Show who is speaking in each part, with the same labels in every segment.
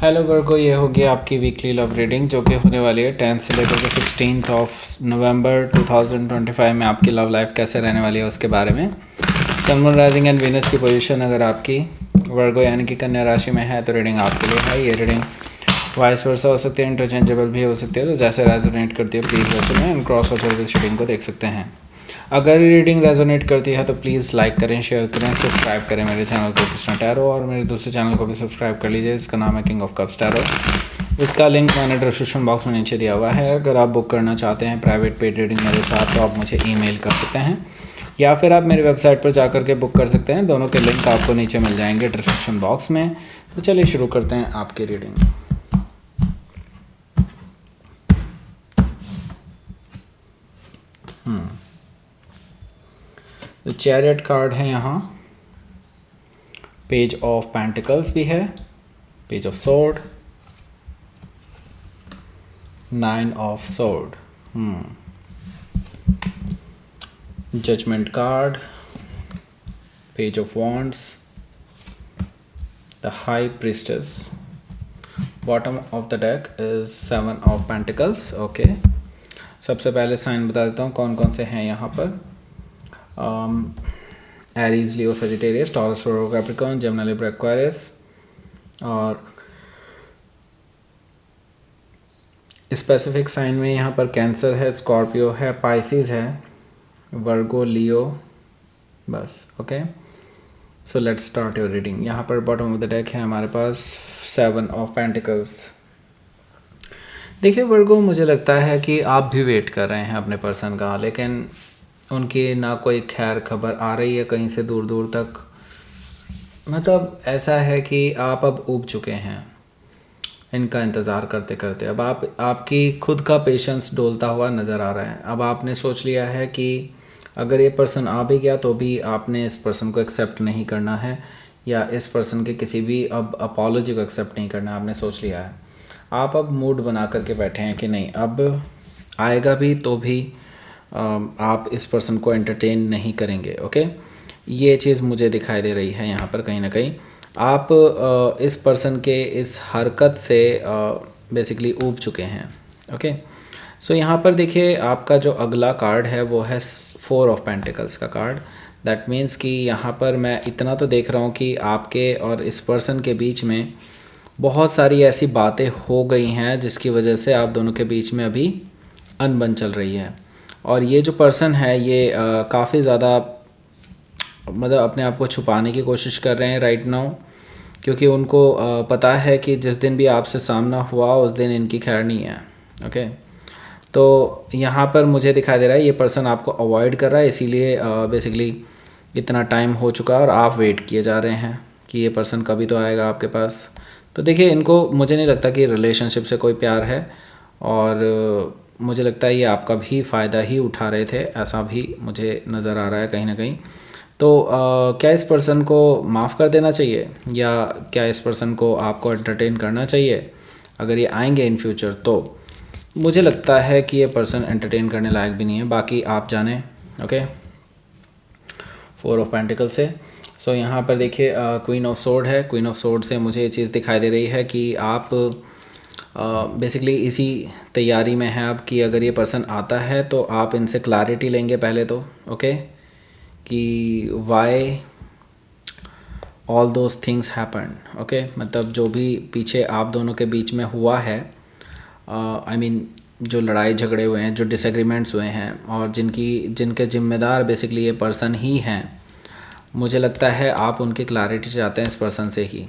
Speaker 1: Hello वर्गो, ये होगी आपकी वीकली लव रीडिंग जो कि होने वाली है 10 से लेकर के 16 नवंबर 2025 में आपकी लव लाइफ कैसे रहने वाली है उसके बारे में। सन, मून, राइजिंग एंड वीनस की पोजीशन अगर आपकी वर्गो यानी कि कन्या राशि में है तो रीडिंग आपके लिए है। ये रीडिंग वाइस वर्सा हो सकती है, इंटरचेंजेबल भी हो सकती है, तो जैसे रेजोनेट करती है प्लीज़ वैसे में एंड क्रॉस वाचर इस रीडिंग को देख सकते हैं। अगर रीडिंग रेजोनेट करती है तो प्लीज़ लाइक करें, शेयर करें, सब्सक्राइब करें मेरे चैनल को कृष्णा टैरो, और मेरे दूसरे चैनल को भी सब्सक्राइब कर लीजिए, इसका नाम है किंग ऑफ कप्स टैरो। इसका लिंक मैंने डिस्क्रिप्शन बॉक्स में नीचे दिया हुआ है। अगर आप बुक करना चाहते हैं प्राइवेट पेड रीडिंग मेरे साथ तो आप मुझे ईमेल कर सकते हैं या फिर आप मेरी वेबसाइट पर जाकर के बुक कर सकते हैं। दोनों के लिंक आपको नीचे मिल जाएंगे डिस्क्रिप्शन बॉक्स में। तो चलिए शुरू करते हैं आपकी रीडिंग। तो चैरियट कार्ड है यहाँ, पेज ऑफ पेंटिकल्स भी है, page of sword, 9 of sword, judgement card, page of wands, the high priestess, bottom of the deck is 7 of pentacles. Okay, सबसे पहले साइन बता देता हूँ कौन कौन से हैं यहाँ पर। एरीज, लियो, सजिटेरियस, टॉरस, वर्गो, कैप्रिकॉर्न, जेमिनी, लिब्रा, एक्वेरियस। और स्पेसिफिक साइन में यहाँ पर कैंसर है, स्कॉर्पियो है, पाइसिस है, वर्गो, लियो, बस। Okay, so let's start your reading. यहाँ पर बॉटम ऑफ द डेक है हमारे पास 7 ऑफ पेंटिकल्स। देखिए वर्गो, मुझे लगता है कि आप भी वेट कर रहे हैं अपने पर्सन का, लेकिन उनकी ना कोई खैर खबर आ रही है कहीं से दूर दूर तक। मतलब ऐसा है कि आप अब ऊब चुके हैं इनका इंतज़ार करते करते। अब आपकी खुद का पेशेंस डोलता हुआ नज़र आ रहा है। अब आपने सोच लिया है कि अगर ये पर्सन आ भी गया तो भी आपने इस पर्सन को एक्सेप्ट नहीं करना है, या इस पर्सन के किसी भी अब अपॉलॉजी को एक्सेप्ट नहीं करना, आपने सोच लिया है। आप अब मूड बना करके बैठे हैं कि नहीं, अब आएगा भी तो भी आप इस पर्सन को एंटरटेन नहीं करेंगे। ओके, ये चीज़ मुझे दिखाई दे रही है यहाँ पर कहीं ना कहीं। आप इस पर्सन के इस हरकत से बेसिकली ऊब चुके हैं। ओके, सो यहाँ पर देखिए आपका जो अगला कार्ड है वो है 4 ऑफ पेंटिकल्स का कार्ड। दैट मीन्स कि यहाँ पर मैं इतना तो देख रहा हूँ कि आपके और इस पर्सन के बीच में बहुत सारी ऐसी बातें हो गई हैं जिसकी वजह से आप दोनों के बीच में अभी अनबन चल रही है। और ये जो पर्सन है ये काफ़ी ज़्यादा मतलब अपने आप को छुपाने की कोशिश कर रहे हैं राइट नाउ, क्योंकि उनको पता है कि जिस दिन भी आपसे सामना हुआ उस दिन इनकी खैर नहीं है। ओके, तो यहाँ पर मुझे दिखाई दे रहा है ये पर्सन आपको अवॉइड कर रहा है, इसीलिए बेसिकली इतना टाइम हो चुका है और आप वेट किए जा रहे हैं कि ये पर्सन कभी तो आएगा आपके पास। तो देखिए इनको, मुझे नहीं लगता कि रिलेशनशिप से कोई प्यार है, और मुझे लगता है ये आपका भी फ़ायदा ही उठा रहे थे, ऐसा भी मुझे नज़र आ रहा है कहीं ना कहीं। तो क्या इस पर्सन को माफ़ कर देना चाहिए, या क्या इस पर्सन को आपको एंटरटेन करना चाहिए? अगर ये आएंगे इन फ्यूचर तो मुझे लगता है कि ये पर्सन एंटरटेन करने लायक भी नहीं है, बाकी आप जाने। ओके, 4 ऑफ पेंटिकल से सो यहाँ पर देखिए क्वीन ऑफ सोर्ड है। क्वीन ऑफ सोर्ड से मुझे ये चीज़ दिखाई दे रही है कि आप बेसिकली इसी तैयारी में है अब कि अगर ये पर्सन आता है तो आप इनसे क्लैरिटी लेंगे पहले तो। ओके, कि why all those things happen. Okay, मतलब जो भी पीछे आप दोनों के बीच में हुआ है, आई मीन जो लड़ाई झगड़े हुए हैं, जो डिसएग्रीमेंट्स हुए हैं, और जिनके ज़िम्मेदार बेसिकली ये पर्सन ही हैं, मुझे लगता है आप उनकी क्लैरिटी चाहते हैं इस पर्सन से ही।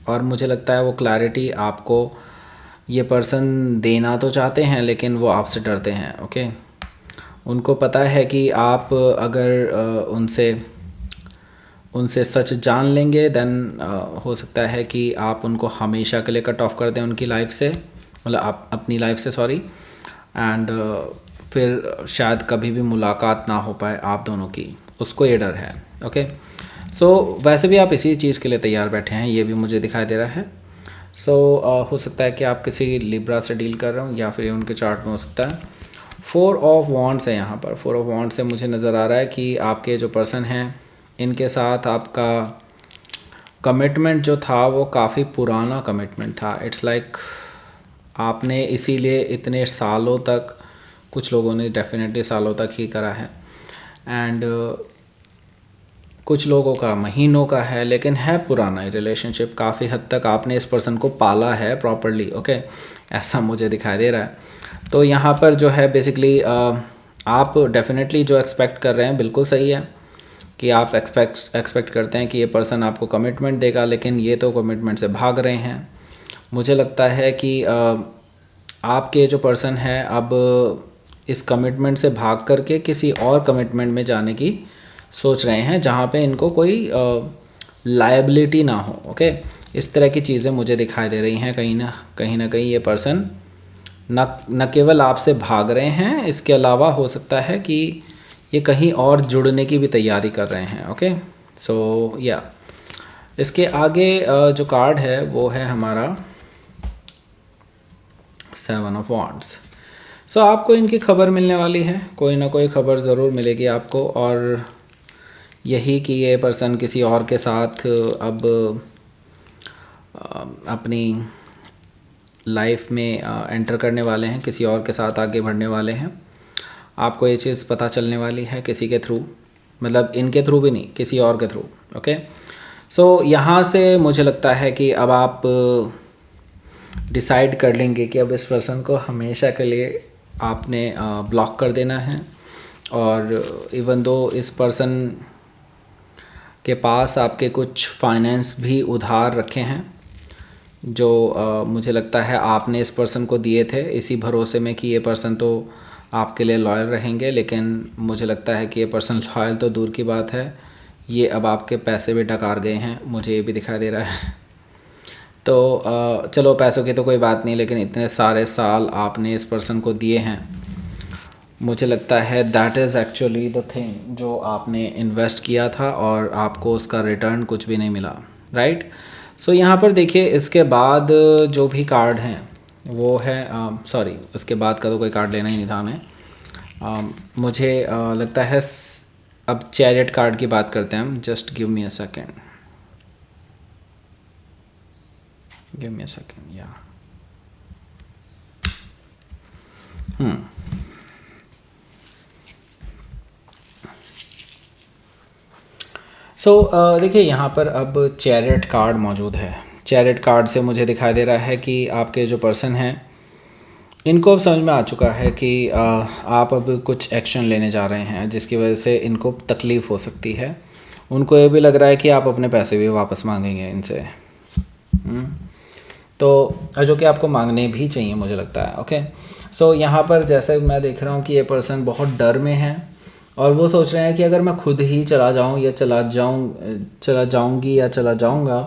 Speaker 1: और मुझे लगता है वो क्लैरिटी आपको ये पर्सन देना तो चाहते हैं लेकिन वो आपसे डरते हैं। ओके, उनको पता है कि आप अगर उनसे सच जान लेंगे देन हो सकता है कि आप उनको हमेशा के लिए कट ऑफ कर दें उनकी लाइफ से, मतलब आप अपनी लाइफ से, सॉरी। एंड फिर शायद कभी भी मुलाकात ना हो पाए आप दोनों की, उसको ये डर है। ओके, सो वैसे भी आप इसी चीज़ के लिए तैयार बैठे हैं, ये भी मुझे दिखाई दे रहा है। सो हो सकता है कि आप किसी लिब्रा से डील कर रहे हो, या फिर उनके चार्ट में हो सकता है। 4 ऑफ वॉन्ड्स है यहाँ पर। 4 ऑफ वॉन्ड्स से मुझे नज़र आ रहा है कि आपके जो पर्सन हैं इनके साथ आपका कमिटमेंट जो था वो काफ़ी पुराना कमिटमेंट था। इट्स लाइक आपने इसीलिए इतने सालों तक, कुछ लोगों ने डेफिनेटली सालों तक ही करा है, एंड कुछ लोगों का महीनों का है, लेकिन है पुराना रिलेशनशिप। काफ़ी हद तक आपने इस पर्सन को पाला है प्रॉपरली, ओके, ऐसा मुझे दिखाई दे रहा है। तो यहाँ पर जो है बेसिकली आप डेफिनेटली जो एक्सपेक्ट कर रहे हैं बिल्कुल सही है कि आप एक्सपेक्ट करते हैं कि ये पर्सन आपको कमिटमेंट देगा, लेकिन ये तो कमिटमेंट से भाग रहे हैं। मुझे लगता है कि आपके जो पर्सन है अब इस कमिटमेंट से भाग करके किसी और कमिटमेंट में जाने की सोच रहे हैं, जहाँ पे इनको कोई लायबिलिटी ना हो, ओके। इस तरह की चीज़ें मुझे दिखाई दे रही हैं। कहीं ना कहीं ये पर्सन न केवल आपसे भाग रहे हैं, इसके अलावा हो सकता है कि ये कहीं और जुड़ने की भी तैयारी कर रहे हैं, ओके। सो या इसके आगे जो कार्ड है वो है हमारा 7 ऑफ वॉन्ड्स। सो आपको इनकी खबर मिलने वाली है, कोई ना कोई खबर ज़रूर मिलेगी आपको, और यही कि ये पर्सन किसी और के साथ अब अपनी लाइफ में एंटर करने वाले हैं, किसी और के साथ आगे बढ़ने वाले हैं। आपको ये चीज़ पता चलने वाली है किसी के थ्रू, मतलब इनके थ्रू भी नहीं, किसी और के थ्रू, ओके। सो यहाँ से मुझे लगता है कि अब आप डिसाइड कर लेंगे कि अब इस पर्सन को हमेशा के लिए आपने ब्लॉक कर देना है। और इवन दो इस पर्सन के पास आपके कुछ फाइनेंस भी उधार रखे हैं, जो मुझे लगता है आपने इस पर्सन को दिए थे इसी भरोसे में कि ये पर्सन तो आपके लिए लॉयल रहेंगे, लेकिन मुझे लगता है कि ये पर्सन लॉयल तो दूर की बात है, ये अब आपके पैसे भी डकार गए हैं, मुझे ये भी दिखाई दे रहा है। तो चलो पैसों की तो कोई बात नहीं, लेकिन इतने सारे साल आपने इस पर्सन को दिए हैं, मुझे लगता है that is actually the thing जो आपने इन्वेस्ट किया था और आपको उसका रिटर्न कुछ भी नहीं मिला, राइट। सो यहाँ पर देखिए, इसके बाद जो भी कार्ड हैं वो है सॉरी, उसके बाद का तो कोई कार्ड लेना ही नहीं था हमें। मुझे लगता है अब चैरियट कार्ड की बात करते हैं हम। Just give me a second, या देखिए यहाँ पर अब चैरियट कार्ड मौजूद है। चैरियट कार्ड से मुझे दिखाई दे रहा है कि आपके जो पर्सन हैं इनको अब समझ में आ चुका है कि आप अब कुछ एक्शन लेने जा रहे हैं, जिसकी वजह से इनको तकलीफ़ हो सकती है। उनको ये भी लग रहा है कि आप अपने पैसे भी वापस मांगेंगे इनसे, तो जो कि आपको मांगने भी चाहिए मुझे लगता है, ओके। सो यहाँ पर जैसे मैं देख रहा हूँ कि ये पर्सन बहुत डर में है, और वो सोच रहे हैं कि अगर मैं खुद ही चला जाऊँ या चला जाऊँगी या चला जाऊँगा,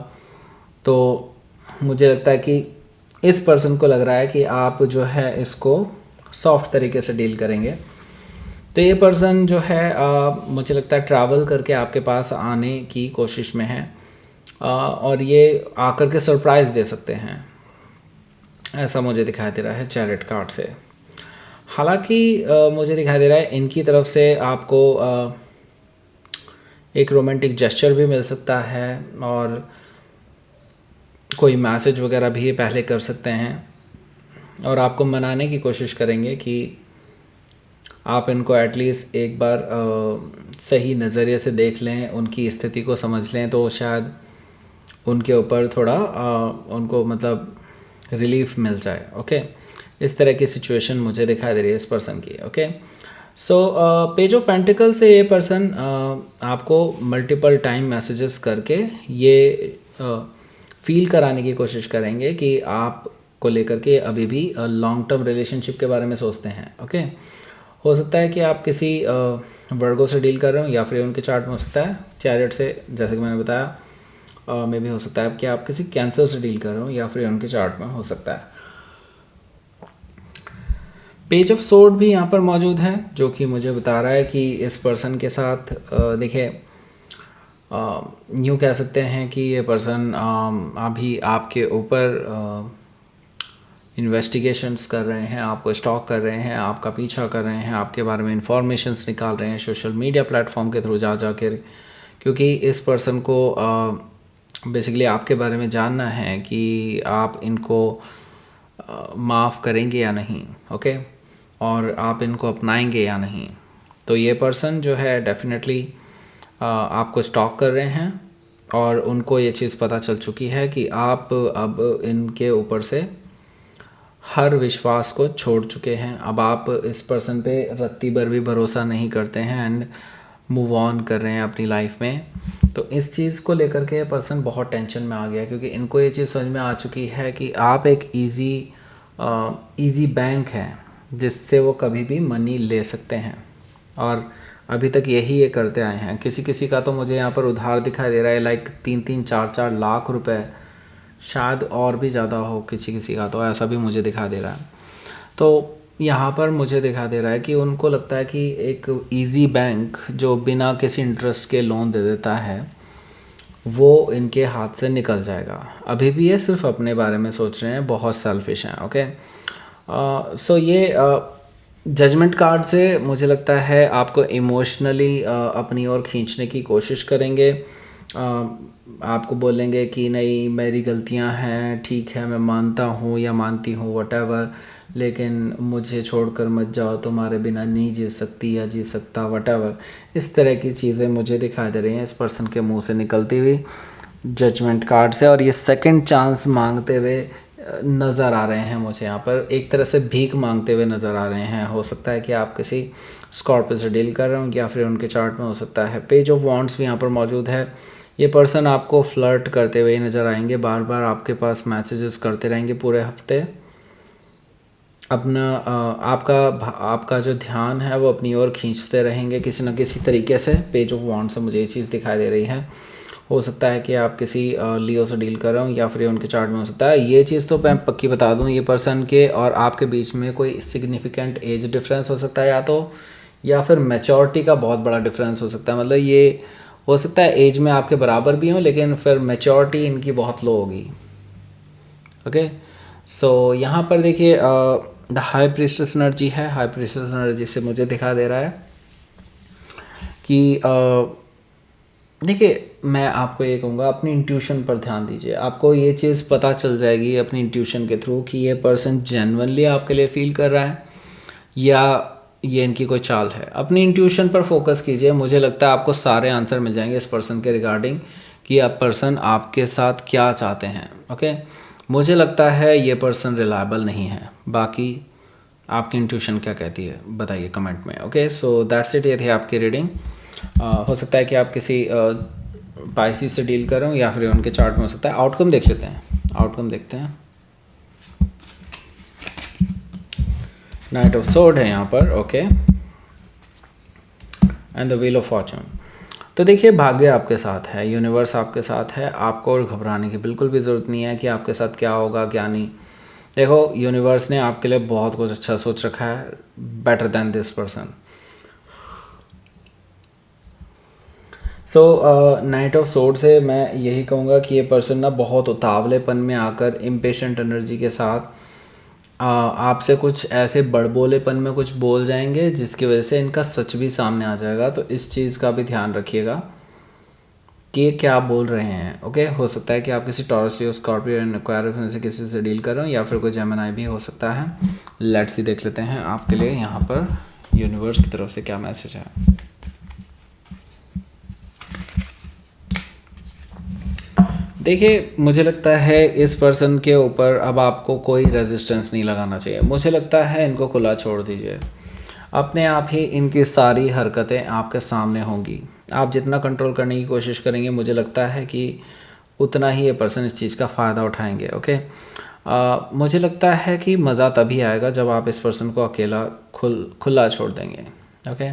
Speaker 1: तो मुझे लगता है कि इस पर्सन को लग रहा है कि आप जो है इसको सॉफ्ट तरीके से डील करेंगे। तो ये पर्सन जो है मुझे लगता है ट्रैवल करके आपके पास आने की कोशिश में है, और ये आकर के सरप्राइज़ दे सकते हैं, ऐसा मुझे दिखाई दे रहा है चैरियट कार्ड से। हालांकि मुझे दिखाई दे रहा है इनकी तरफ से आपको एक रोमांटिक जेस्चर भी मिल सकता है, और कोई मैसेज वगैरह भी ये पहले कर सकते हैं, और आपको मनाने की कोशिश करेंगे कि आप इनको एटलीस्ट एक बार सही नज़रिए से देख लें, उनकी स्थिति को समझ लें, तो शायद उनके ऊपर थोड़ा उनको मतलब रिलीफ मिल जाए, ओके। इस तरह की सिचुएशन मुझे दिखाई दे रही है इस पर्सन की, okay. So page of pentacle से ये पर्सन आपको मल्टीपल टाइम मैसेजेस करके ये फील कराने की कोशिश करेंगे कि आपको लेकर के अभी भी लॉन्ग टर्म रिलेशनशिप के बारे में सोचते हैं, ओके। हो सकता है कि आप किसी वर्गो से डील कर रहे हो, या फिर उनके चार्ट में हो सकता है चैरियट से, जैसे कि मैंने बताया, मे भी हो सकता है कि आप किसी कैंसर से डील कर रहे हो, या फिर उनके चार्ट में हो सकता है। पेज ऑफ सोर्ड भी यहाँ पर मौजूद है, जो कि मुझे बता रहा है कि इस पर्सन के साथ देखिए यूँ कह सकते हैं कि ये पर्सन अभी आपके ऊपर इन्वेस्टिगेशंस कर रहे हैं, आपको स्टॉक कर रहे हैं, आपका पीछा कर रहे हैं, आपके बारे में इंफॉर्मेशंस निकाल रहे हैं सोशल मीडिया प्लेटफॉर्म के थ्रू जा कर, क्योंकि इस पर्सन को बेसिकली आपके बारे में जानना है कि आप इनको माफ़ करेंगे या नहीं, ओके, और आप इनको अपनाएंगे या नहीं। तो ये पर्सन जो है डेफिनेटली आपको स्टॉक कर रहे हैं और उनको ये चीज़ पता चल चुकी है कि आप अब इनके ऊपर से हर विश्वास को छोड़ चुके हैं। अब आप इस पर्सन पे रत्ती भर भी भरोसा नहीं करते हैं एंड मूव ऑन कर रहे हैं अपनी लाइफ में। तो इस चीज़ को लेकर के ये पर्सन बहुत टेंशन में आ गया, क्योंकि इनको ये चीज़ समझ में आ चुकी है कि आप एक इजी बैंक है जिससे वो कभी भी मनी ले सकते हैं, और अभी तक यही ये करते आए हैं। किसी किसी का तो मुझे यहाँ पर उधार दिखाई दे रहा है, लाइक 3-4 लाख रुपए, शायद और भी ज़्यादा हो किसी किसी का, तो ऐसा भी मुझे दिखा दे रहा है। तो यहाँ पर मुझे दिखा दे रहा है कि उनको लगता है कि एक इजी बैंक जो बिना किसी इंटरेस्ट के लोन दे देता है वो इनके हाथ से निकल जाएगा। अभी भी ये सिर्फ अपने बारे में सोच रहे हैं, बहुत सेल्फिश हैं, ओके। सो ये जजमेंट कार्ड से मुझे लगता है आपको इमोशनली अपनी ओर खींचने की कोशिश करेंगे। आपको बोलेंगे कि नहीं, मेरी गलतियां हैं, ठीक है, मैं मानता हूँ या मानती हूँ वटेवर, लेकिन मुझे छोड़कर मत जाओ, तुम्हारे बिना नहीं जी सकती या जी सकता, वटेवर। इस तरह की चीज़ें मुझे दिखाई दे रही हैं इस पर्सन के मुंह से निकलती हुई जजमेंट कार्ड से। और ये सेकंड चांस मांगते हुए नज़र आ रहे हैं मुझे यहाँ पर, एक तरह से भीख मांगते हुए नज़र आ रहे हैं। हो सकता है कि आप किसी स्कॉर्पियो से डील कर रहे हो, या फिर उनके चार्ट में हो सकता है पेज ऑफ वॉन्ड्स भी यहाँ पर मौजूद है। ये पर्सन आपको फ्लर्ट करते हुए नज़र आएंगे, बार बार आपके पास मैसेजेस करते रहेंगे पूरे हफ्ते। अपना आपका जो ध्यान है वो अपनी ओर खींचते रहेंगे किसी न किसी तरीके से। पेज ऑफ वॉन्ड्स से मुझे ये चीज़ दिखाई दे रही है। हो सकता है कि आप किसी लियो से डील कर रहे हो, या फिर उनके चार्ट में हो सकता है। ये चीज़ तो मैं पक्की बता दूं, ये पर्सन के और आपके बीच में कोई सिग्निफिकेंट एज डिफरेंस हो सकता है, या फिर मैच्योरिटी का बहुत बड़ा डिफरेंस हो सकता है। मतलब ये हो सकता है एज में आपके बराबर भी हों, लेकिन फिर मैच्योरिटी इनकी बहुत लो होगी, ओके। सो यहाँ पर देखिए द हाई प्रीस्टेस एनर्जी है। हाई प्रीस्टेस एनर्जी से मुझे दिखा दे रहा है कि देखिए, मैं आपको ये कहूँगा, अपनी इंट्यूशन पर ध्यान दीजिए। आपको ये चीज़ पता चल जाएगी अपनी इंट्यूशन के थ्रू कि ये पर्सन जेन्युइनली आपके लिए फील कर रहा है या ये इनकी कोई चाल है। अपनी इंट्यूशन पर फोकस कीजिए, मुझे लगता है आपको सारे आंसर मिल जाएंगे इस पर्सन के रिगार्डिंग कि आप पर्सन आपके साथ क्या चाहते हैं, ओके। मुझे लगता है ये पर्सन रिलायबल नहीं है। बाकी आपकी इंट्यूशन क्या कहती है बताइए कमेंट में, ओके। सो दैट्स इट, ये थी आपकी रीडिंग। हो सकता है कि आप किसी पाइसिस से डील कर रहे हो, या फिर उनके चार्ट में हो सकता है। आउटकम देख लेते हैं, आउटकम देखते हैं। नाइट ऑफ सोर्ड है यहाँ पर, okay, and the wheel of Fortune. तो देखिए, भाग्य आपके साथ है, यूनिवर्स आपके साथ है। आपको और घबराने की बिल्कुल भी ज़रूरत नहीं है कि आपके साथ क्या होगा क्या नहीं। देखो, यूनिवर्स ने आपके लिए बहुत कुछ अच्छा सोच रखा है, better than this person. So night of sword से मैं यही कहूँगा कि ये पर्सन ना बहुत उतावलेपन में आकर इम्पेशेंट एनर्जी के साथ आपसे कुछ ऐसे बड़बोलेपन में कुछ बोल जाएंगे जिसकी वजह से इनका सच भी सामने आ जाएगा। तो इस चीज़ का भी ध्यान रखिएगा कि ये क्या बोल रहे हैं, ओके। हो सकता है कि आप किसी टॉरस, लियो, स्कॉर्पियो एंड एक्वायरियस में से किसी से डील कर रहे हो, या फिर कोई जेमिनी भी हो सकता है। लेट्स सी, देख लेते हैं आपके लिए यहाँ पर यूनिवर्स की तरफ से क्या मैसेज है। देखिए, मुझे लगता है इस पर्सन के ऊपर अब आपको कोई रेजिस्टेंस नहीं लगाना चाहिए। मुझे लगता है इनको खुला छोड़ दीजिए, अपने आप ही इनकी सारी हरकतें आपके सामने होंगी। आप जितना कंट्रोल करने की कोशिश करेंगे, मुझे लगता है कि उतना ही ये पर्सन इस चीज़ का फ़ायदा उठाएंगे, ओके। मुझे लगता है कि मज़ा तभी आएगा जब आप इस पर्सन को अकेला खुला छोड़ देंगे, ओके।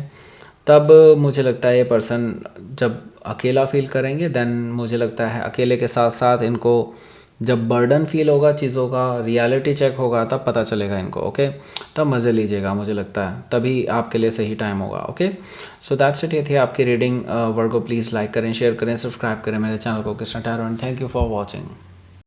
Speaker 1: तब मुझे लगता है ये पर्सन जब अकेला फील करेंगे, देन मुझे लगता है अकेले के साथ साथ इनको जब बर्डन फील होगा चीज़ों का, रियलिटी चेक होगा, तब पता चलेगा इनको, ओके। तब मज़े लीजिएगा, मुझे लगता है तभी आपके लिए सही टाइम होगा, ओके। सो दैट्स इट, ये थी आपकी रीडिंग। वर्गो प्लीज़ लाइक करें, शेयर करें, सब्सक्राइब करें मेरे चैनल को Krishna tarot, and thank you for watching.